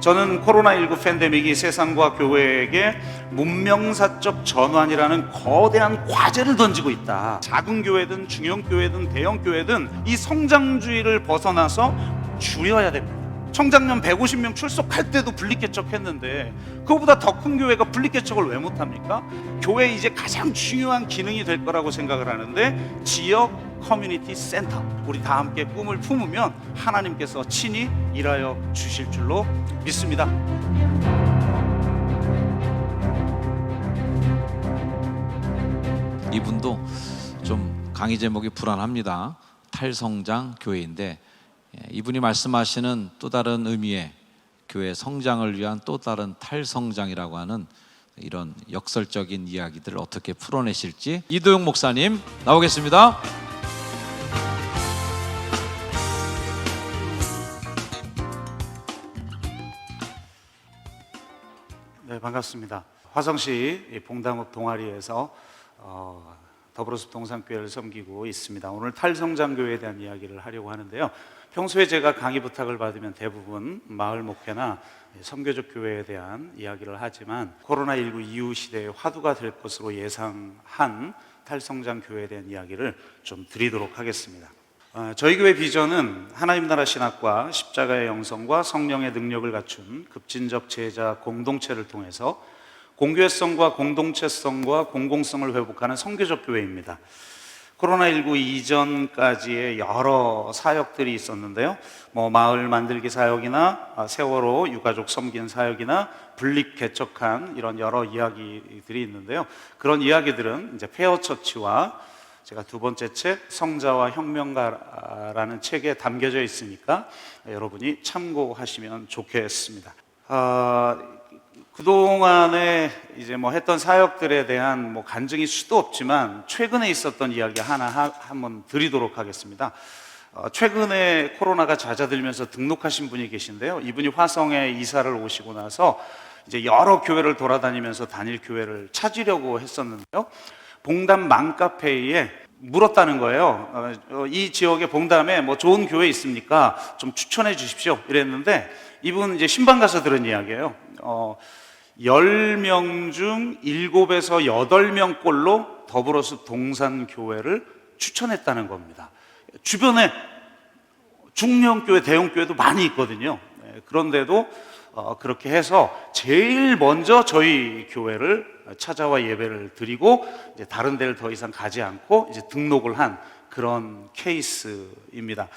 저는 코로나19 팬데믹이 세상과 교회에게 문명사적 전환이라는 거대한 과제를 던지고 있다. 작은 교회든 중형 교회든 대형 교회든 이 성장주의를 벗어나서 줄여야 됩니다. 청장년 150명 출석할 때도 분리개척했는데 그거보다 더 큰 교회가 분리개척을 왜 못합니까? 교회 이제 가장 중요한 기능이 될 거라고 생각을 하는데 지역 커뮤니티 센터, 우리 다 함께 꿈을 품으면 하나님께서 친히 일하여 주실 줄로 믿습니다. 이분도 좀 강의 제목이 불안합니다. 탈성장 교회인데 이분이 말씀하시는 또 다른 의미의 교회 성장을 위한 또 다른 탈성장이라고 하는 이런 역설적인 이야기들을 어떻게 풀어내실지 이도영 목사님 나오겠습니다. 네, 반갑습니다. 화성시 봉당읍 동아리에서 더불어숲 동산교회를 섬기고 있습니다. 오늘 탈성장교회에 대한 이야기를 하려고 하는데요. 평소에 제가 강의 부탁을 받으면 대부분 마을 목회나 선교적 교회에 대한 이야기를 하지만 코로나19 이후 시대의 화두가 될 것으로 예상한 탈성장교회에 대한 이야기를 좀 드리도록 하겠습니다. 저희 교회 비전은 하나님 나라 신학과 십자가의 영성과 성령의 능력을 갖춘 급진적 제자 공동체를 통해서 공교회성과 공동체성과 공공성을 회복하는 선교적 교회입니다. 코로나19 이전까지의 여러 사역들이 있었는데요. 마을 만들기 사역이나 세월호 유가족 섬긴 사역이나 분립 개척한 이런 여러 이야기들이 있는데요. 그런 이야기들은 이제 페어처치와 제가 두 번째 책 성자와 혁명가라는 책에 담겨져 있으니까 여러분이 참고하시면 좋겠습니다. 그동안에 이제 했던 사역들에 대한 간증이 수도 없지만 최근에 있었던 이야기 하나 한번 드리도록 하겠습니다. 최근에 코로나가 잦아들면서 등록하신 분이 계신데요. 이분이 화성에 이사를 오시고 나서 이제 여러 교회를 돌아다니면서 단일 교회를 찾으려고 했었는데요. 봉담 맘카페에 물었다는 거예요. 이 지역에 봉담에 좋은 교회 있습니까? 좀 추천해 주십시오. 이랬는데 이분 이제 신방 가서 들은 이야기예요. 10명 중 7에서 8명꼴로 더불어숲 동산교회를 추천했다는 겁니다. 주변에 중형교회, 대형교회도 많이 있거든요. 그런데도 그렇게 해서 제일 먼저 저희 교회를 찾아와 예배를 드리고 이제 다른 데를 더 이상 가지 않고 이제 등록을 한 그런 케이스입니다.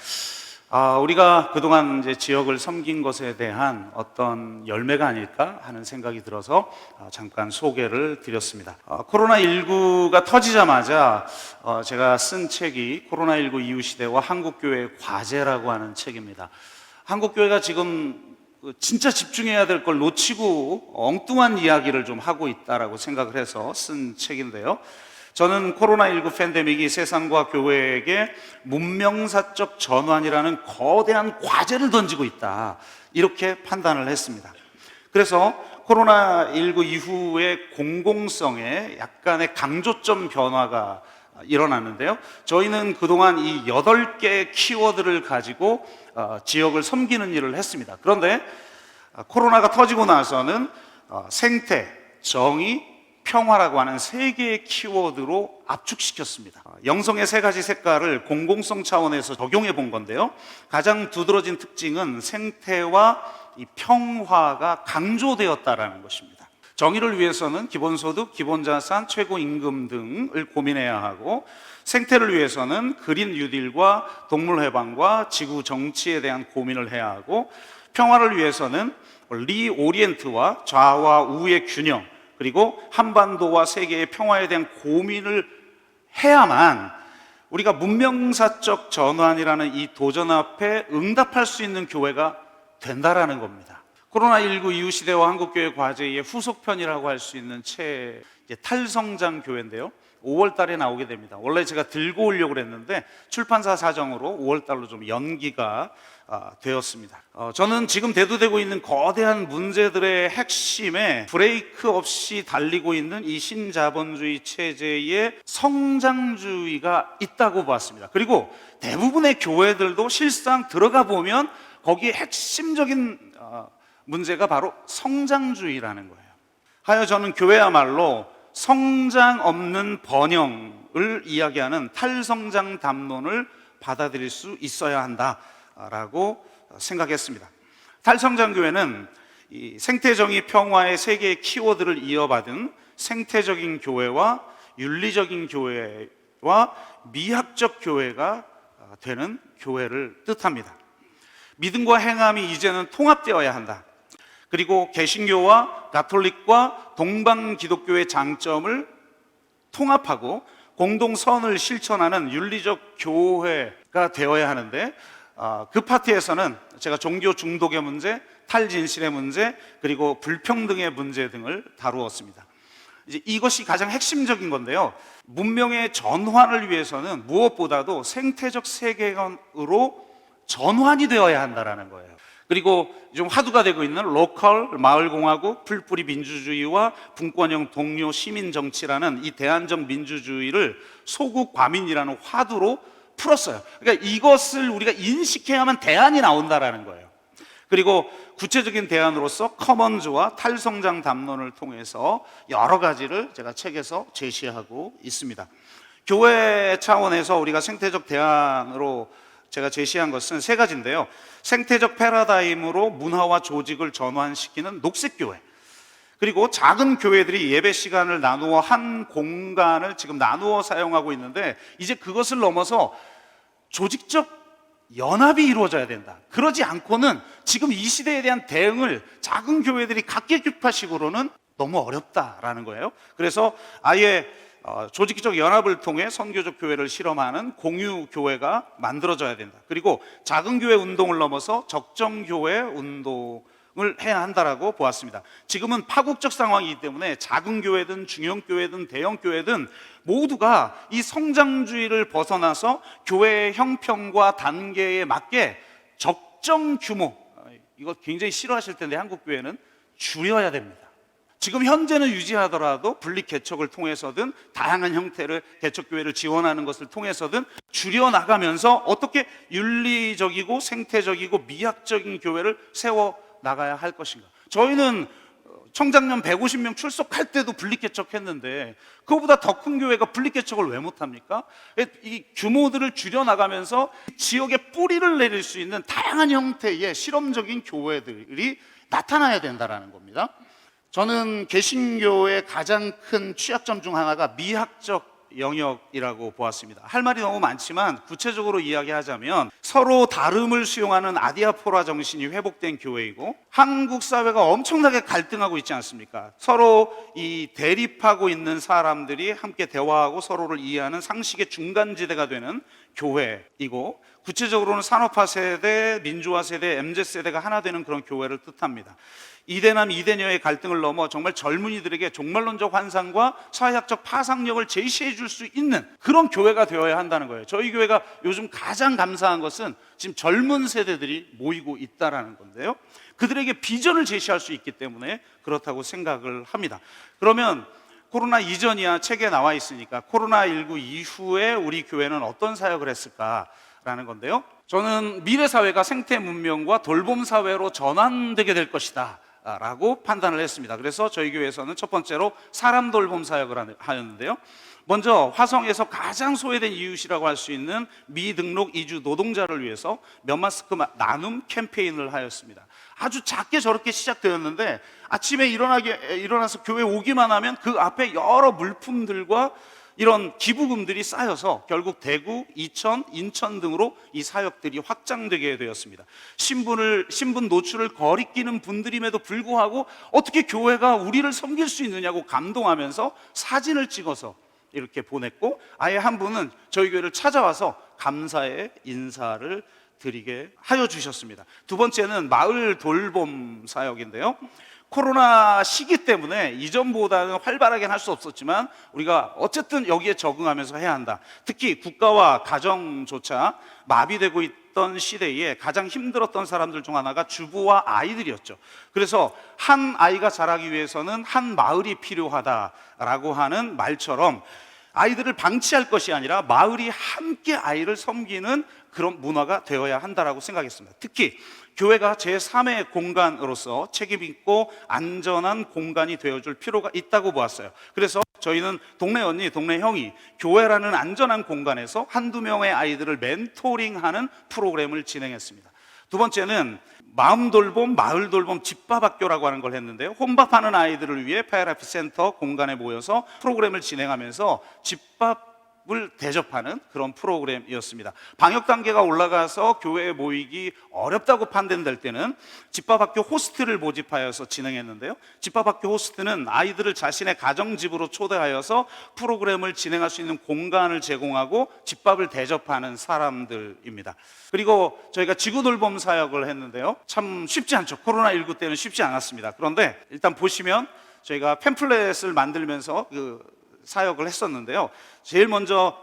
우리가 그동안 이제 지역을 섬긴 것에 대한 어떤 열매가 아닐까 하는 생각이 들어서 잠깐 소개를 드렸습니다. 코로나19가 터지자마자 제가 쓴 책이 코로나19 이후 시대와 한국교회의 과제라고 하는 책입니다. 한국교회가 지금 진짜 집중해야 될 걸 놓치고 엉뚱한 이야기를 좀 하고 있다라고 생각을 해서 쓴 책인데요. 저는 코로나19 팬데믹이 세상과 교회에게 문명사적 전환이라는 거대한 과제를 던지고 있다, 이렇게 판단을 했습니다. 그래서 코로나19 이후의 공공성에 약간의 강조점 변화가 일어났는데요. 저희는 그동안 이 8개의 키워드를 가지고 지역을 섬기는 일을 했습니다. 그런데 코로나가 터지고 나서는 생태, 정의, 평화라고 하는 3개의 키워드로 압축시켰습니다. 영성의 3가지 색깔을 공공성 차원에서 적용해 본 건데요. 가장 두드러진 특징은 생태와 이 평화가 강조되었다라는 것입니다. 정의를 위해서는 기본소득, 기본자산, 최고임금 등을 고민해야 하고, 생태를 위해서는 그린 뉴딜과 동물해방과 지구 정치에 대한 고민을 해야 하고, 평화를 위해서는 리오리엔트와 좌와 우의 균형, 그리고 한반도와 세계의 평화에 대한 고민을 해야만 우리가 문명사적 전환이라는 이 도전 앞에 응답할 수 있는 교회가 된다라는 겁니다. 코로나19 이후 시대와 한국교회 과제의 후속편이라고 할 수 있는 책, 탈성장 교회인데요. 5월 달에 나오게 됩니다. 원래 제가 들고 오려고 그랬는데 출판사 사정으로 5월 달로 좀 연기가 되었습니다. 저는 지금 대두되고 있는 거대한 문제들의 핵심에 브레이크 없이 달리고 있는 이 신자본주의 체제의 성장주의가 있다고 봤습니다. 그리고 대부분의 교회들도 실상 들어가 보면 거기에 핵심적인 문제가 바로 성장주의라는 거예요. 하여 저는 교회야말로 성장 없는 번영을 이야기하는 탈성장 담론을 받아들일 수 있어야 한다라고 생각했습니다. 탈성장 교회는 이 생태정의 평화의 세 개의 키워드를 이어받은 생태적인 교회와 윤리적인 교회와 미학적 교회가 되는 교회를 뜻합니다. 믿음과 행함이 이제는 통합되어야 한다. 그리고 개신교와 가톨릭과 동방 기독교의 장점을 통합하고 공동선을 실천하는 윤리적 교회가 되어야 하는데, 그 파트에서는 제가 종교 중독의 문제, 탈진실의 문제, 그리고 불평등의 문제 등을 다루었습니다. 이제 이것이 가장 핵심적인 건데요. 문명의 전환을 위해서는 무엇보다도 생태적 세계관으로 전환이 되어야 한다는 거예요. 그리고 좀 화두가 되고 있는 로컬, 마을공화국, 풀뿌리 민주주의와 분권형 동료 시민정치라는 이 대안적 민주주의를 소국 과민이라는 화두로 풀었어요. 그러니까 이것을 우리가 인식해야만 대안이 나온다는 거예요. 그리고 구체적인 대안으로서 커먼즈와 탈성장 담론을 통해서 여러 가지를 제가 책에서 제시하고 있습니다. 교회 차원에서 우리가 생태적 대안으로 제가 제시한 것은 세 가지인데요. 생태적 패러다임으로 문화와 조직을 전환시키는 녹색교회, 그리고 작은 교회들이 예배 시간을 나누어 한 공간을 지금 나누어 사용하고 있는데, 이제 그것을 넘어서 조직적 연합이 이루어져야 된다. 그러지 않고는 지금 이 시대에 대한 대응을 작은 교회들이 각계규파식으로는 너무 어렵다라는 거예요. 그래서 아예 조직적 연합을 통해 선교적 교회를 실험하는 공유 교회가 만들어져야 된다. 그리고 작은 교회 운동을 넘어서 적정 교회 운동을 해야 한다라고 보았습니다. 지금은 파국적 상황이기 때문에 작은 교회든 중형 교회든 대형 교회든 모두가 이 성장주의를 벗어나서 교회의 형평과 단계에 맞게 적정 규모, 이거 굉장히 싫어하실 텐데 한국 교회는 줄여야 됩니다. 지금 현재는 유지하더라도 분립 개척을 통해서든 다양한 형태를 개척교회를 지원하는 것을 통해서든 줄여나가면서 어떻게 윤리적이고 생태적이고 미학적인 교회를 세워나가야 할 것인가. 저희는 청장년 150명 출석할 때도 분립 개척했는데 그거보다 더 큰 교회가 분립 개척을 왜 못합니까? 이 규모들을 줄여나가면서 지역에 뿌리를 내릴 수 있는 다양한 형태의 실험적인 교회들이 나타나야 된다는 겁니다. 저는 개신교의 가장 큰 취약점 중 하나가 미학적 영역이라고 보았습니다. 할 말이 너무 많지만 구체적으로 이야기하자면 서로 다름을 수용하는 아디아포라 정신이 회복된 교회이고, 한국 사회가 엄청나게 갈등하고 있지 않습니까? 서로 이 대립하고 있는 사람들이 함께 대화하고 서로를 이해하는 상식의 중간지대가 되는 교회이고, 구체적으로는 산업화 세대, 민주화 세대, MZ세대가 하나 되는 그런 교회를 뜻합니다. 이대남 이대녀의 갈등을 넘어 정말 젊은이들에게 종말론적 환상과 사회학적 파상력을 제시해 줄 수 있는 그런 교회가 되어야 한다는 거예요. 저희 교회가 요즘 가장 감사한 것은 지금 젊은 세대들이 모이고 있다는 건데요. 그들에게 비전을 제시할 수 있기 때문에 그렇다고 생각을 합니다. 그러면 코로나 이전이야 책에 나와 있으니까 코로나19 이후에 우리 교회는 어떤 사역을 했을까라는 건데요. 저는 미래 사회가 생태 문명과 돌봄 사회로 전환되게 될 것이다 라고 판단을 했습니다. 그래서 저희 교회에서는 첫 번째로 사람 돌봄 사역을 하였는데요. 먼저 화성에서 가장 소외된 이웃이라고 할 수 있는 미등록 이주 노동자를 위해서 면마스크 나눔 캠페인을 하였습니다. 아주 작게 저렇게 시작되었는데 아침에 일어나서 교회 오기만 하면 그 앞에 여러 물품들과 이런 기부금들이 쌓여서 결국 대구, 이천, 인천 등으로 이 사역들이 확장되게 되었습니다. 신분 노출을 거리끼는 분들임에도 불구하고 어떻게 교회가 우리를 섬길 수 있느냐고 감동하면서 사진을 찍어서 이렇게 보냈고, 아예 한 분은 저희 교회를 찾아와서 감사의 인사를 드리게 하여 주셨습니다. 두 번째는 마을 돌봄 사역인데요. 코로나 시기 때문에 이전보다는 활발하게 할 수 없었지만 우리가 어쨌든 여기에 적응하면서 해야 한다. 특히 국가와 가정조차 마비되고 있던 시대에 가장 힘들었던 사람들 중 하나가 주부와 아이들이었죠. 그래서 한 아이가 자라기 위해서는 한 마을이 필요하다라고 하는 말처럼 아이들을 방치할 것이 아니라 마을이 함께 아이를 섬기는 그런 문화가 되어야 한다라고 생각했습니다. 특히 교회가 제3의 공간으로서 책임 있고 안전한 공간이 되어줄 필요가 있다고 보았어요. 그래서 저희는 동네 언니, 동네 형이 교회라는 안전한 공간에서 한두 명의 아이들을 멘토링하는 프로그램을 진행했습니다. 두 번째는 마음 돌봄, 마을 돌봄, 집밥 학교라고 하는 걸 했는데요. 혼밥하는 아이들을 위해 파이어라이프 센터 공간에 모여서 프로그램을 진행하면서 집밥을 대접하는 그런 프로그램이었습니다. 방역 단계가 올라가서 교회에 모이기 어렵다고 판단될 때는 집밥학교 호스트를 모집하여서 진행했는데요. 집밥학교 호스트는 아이들을 자신의 가정집으로 초대하여서 프로그램을 진행할 수 있는 공간을 제공하고 집밥을 대접하는 사람들입니다. 그리고 저희가 지구돌봄 사역을 했는데요. 참 쉽지 않죠. 코로나19 때는 쉽지 않았습니다. 그런데 일단 보시면 저희가 팸플렛을 만들면서 사역을 했었는데요. 제일 먼저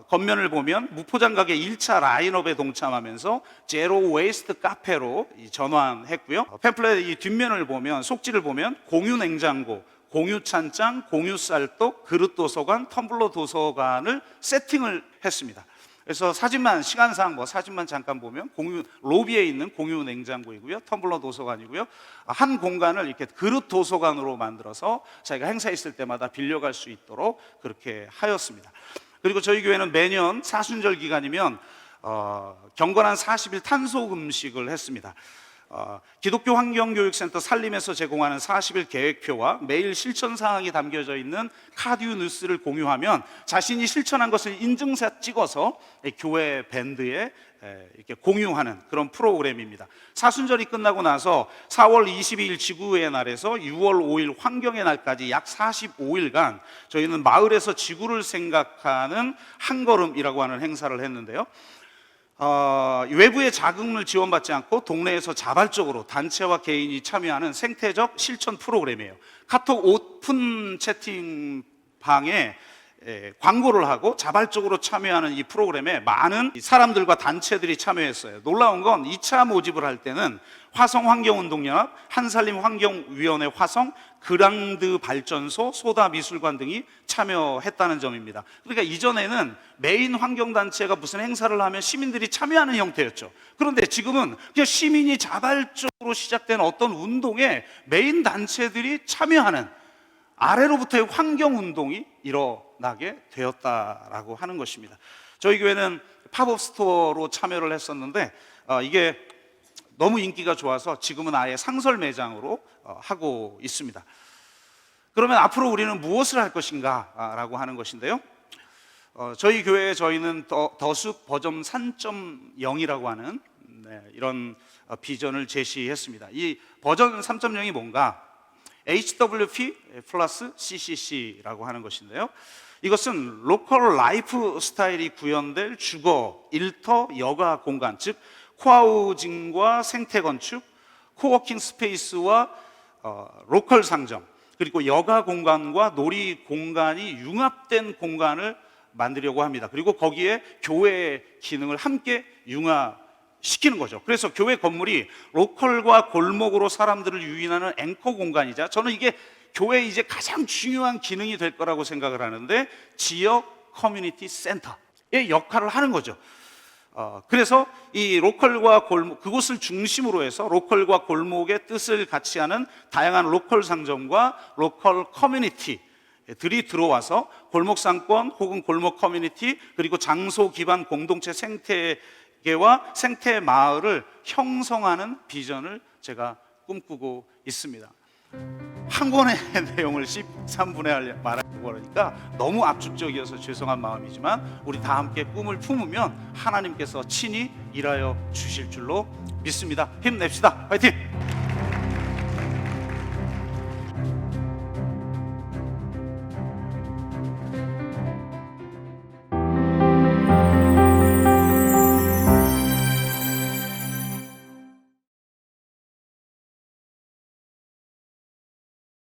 겉면을 보면 무포장가게 1차 라인업에 동참하면서 제로 웨이스트 카페로 전환했고요. 팸플렛 이 뒷면을 보면, 속지를 보면 공유 냉장고, 공유 찬장, 공유 쌀떡, 그릇 도서관, 텀블러 도서관을 세팅을 했습니다. 그래서 사진만, 시간상 사진만 잠깐 보면 공유, 로비에 있는 공유 냉장고이고요, 텀블러 도서관이고요. 한 공간을 이렇게 그릇 도서관으로 만들어서 자기가 행사 있을 때마다 빌려갈 수 있도록 그렇게 하였습니다. 그리고 저희 교회는 매년 사순절 기간이면 경건한 40일 탄소 금식을 했습니다. 기독교 환경교육센터 살림에서 제공하는 40일 계획표와 매일 실천 사항이 담겨져 있는 카디오 뉴스를 공유하면 자신이 실천한 것을 인증샷 찍어서 교회 밴드에 이렇게 공유하는 그런 프로그램입니다. 사순절이 끝나고 나서 4월 22일 지구의 날에서 6월 5일 환경의 날까지 약 45일간 저희는 마을에서 지구를 생각하는 한 걸음이라고 하는 행사를 했는데요. 외부의 자금을 지원받지 않고 동네에서 자발적으로 단체와 개인이 참여하는 생태적 실천 프로그램이에요. 카톡 오픈 채팅방에 광고를 하고 자발적으로 참여하는 이 프로그램에 많은 사람들과 단체들이 참여했어요. 놀라운 건 2차 모집을 할 때는 화성환경운동연합, 한살림환경위원회 화성, 그랑드 발전소, 소다미술관 등이 참여했다는 점입니다. 그러니까 이전에는 메인 환경단체가 무슨 행사를 하면 시민들이 참여하는 형태였죠. 그런데 지금은 그냥 시민이 자발적으로 시작된 어떤 운동에 메인 단체들이 참여하는 아래로부터의 환경운동이 일어나게 되었다라고 하는 것입니다. 저희 교회는 팝업 스토어로 참여를 했었는데 이게 너무 인기가 좋아서 지금은 아예 상설 매장으로 하고 있습니다. 그러면 앞으로 우리는 무엇을 할 것인가 라고 하는 것인데요. 저희 교회에 저희는 더숲 버전 3.0이라고 하는 이런 비전을 제시했습니다. 이 버전 3.0이 뭔가? HWP 플러스 CCC라고 하는 것인데요. 이것은 로컬 라이프 스타일이 구현될 주거, 일터, 여가 공간, 즉 코하우징과 생태 건축, 코워킹 스페이스와 로컬 상점, 그리고 여가 공간과 놀이 공간이 융합된 공간을 만들려고 합니다. 그리고 거기에 교회의 기능을 함께 융합시키는 거죠. 그래서 교회 건물이 로컬과 골목으로 사람들을 유인하는 앵커 공간이자, 저는 이게 교회의 이제 가장 중요한 기능이 될 거라고 생각을 하는데, 지역 커뮤니티 센터의 역할을 하는 거죠. 그래서 이 로컬과 골목, 그곳을 중심으로 해서 로컬과 골목의 뜻을 같이 하는 다양한 로컬 상점과 로컬 커뮤니티들이 들어와서 골목 상권 혹은 골목 커뮤니티, 그리고 장소 기반 공동체 생태계와 생태 마을을 형성하는 비전을 제가 꿈꾸고 있습니다. 한 권의 내용을 13분에 말하고 그러니까 너무 압축적이어서 죄송한 마음이지만, 우리 다 함께 꿈을 품으면 하나님께서 친히 일하여 주실 줄로 믿습니다. 힘냅시다. 화이팅!